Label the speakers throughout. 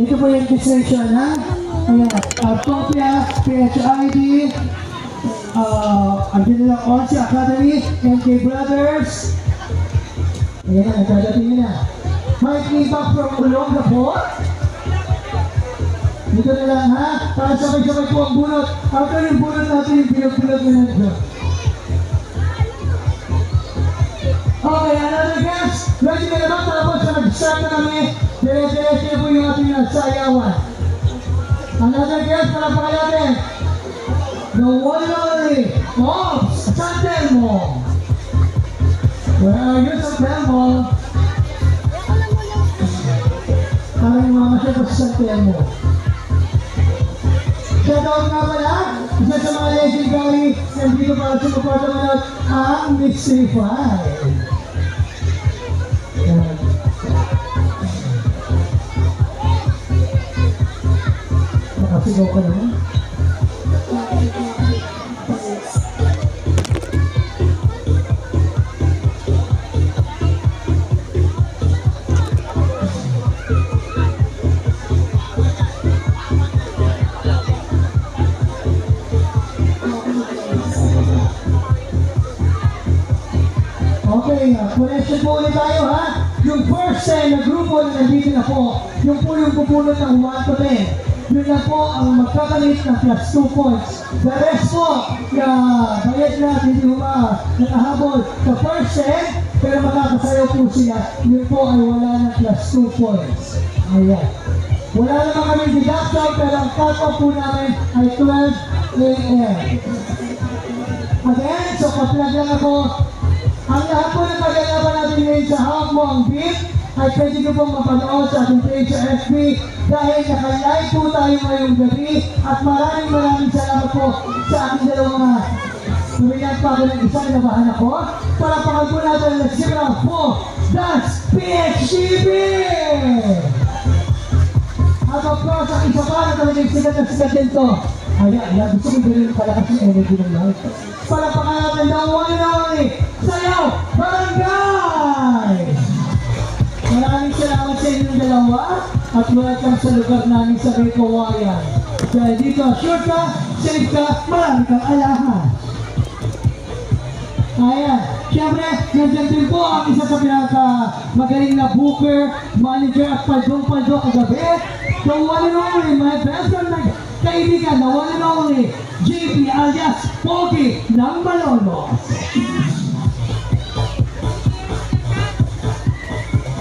Speaker 1: Ito po yung registration, ha? Ayan, Topia, PHID, Angelina Onsi Academy, MK Brothers. Ayan na, nagdadating na. Mike Nibak from Ulong na po. Dito na lang, ha? Para sabay-sabay po ang bunot. After yung bunot natin, yung pinag-bunot na nandiyo. Okay, another guest. Ready na naman, tapos na nag-start na kami. Dire-diretso po yung ating sayawan. Another guest, palapakan natin. The one and only, Ops San Telmo. Where are you, San Telmo? Parang yung mama siya po sa San Telmo. Shoutout nga pala, isa sa mga legendary nandito para sumuporta manot ang Mystery 5. Nakasigaw ka naman. Okay, connection po ulit tayo, ha? Yung first na grupo na nandito na po, yung po yung pupulot ng 1 to 10. Yun na po ang magkakalit ng plus 2 points. The rest po, bayad na, hindi nakahabol sa first pero makakasayaw po sila. Yun po ay wala ng plus 2 points. Ayan. Wala naman kami deduction, pero ang cut-off po namin ay 12 a.m. Again, so kaplag lang ako. Ang lahat po ng pag-alaman natin ngayon sa Hawk Mo ang Beat ay pwede ko pong mapanood sa ating page sa FB dahil naka-live po tayo ngayong gabi at maraming salamat po sa ating dalawang tuminan pa ako ng isang nabahan ako para pakal po natin na sira po that's PHTV! At of course, ang isa pa na talagang sikat na sikat din to. Ayan, gusto ko ganun palakas yung energy ng live. Palapakan natin the one and only Sayaw Barangay! Maraming salamat sa inyong dalawa at welcome sa lugar namin sa Kawayan. Dahil dito, sure ka, safe ka, marami kang alahan. Ayan, siyempre, nandiyan din po ang isa sa pinaka-magaling na booker, manager at paldong-paldo kagabi. The one and only, my best friend, my kaibigan, the one and only, JP alias Pogi ng Malolos.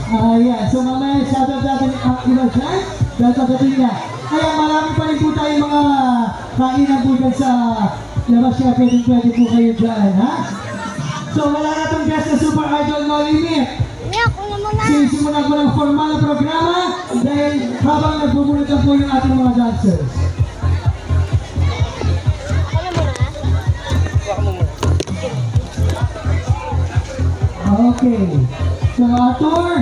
Speaker 1: Ayan, so mamaya shoutout natin ang iba dyan, dahil pagdating na. Kaya marami pa rin po tayong mga kainan po dyan sa labas kaya pwede po kayo dyan, ha? So wala na itong guest na Super Idol No Limit. Sisimulan ko ng formal na programa dahil habang nagbubulutan po yung ating mga dancers. Okay. So, tour.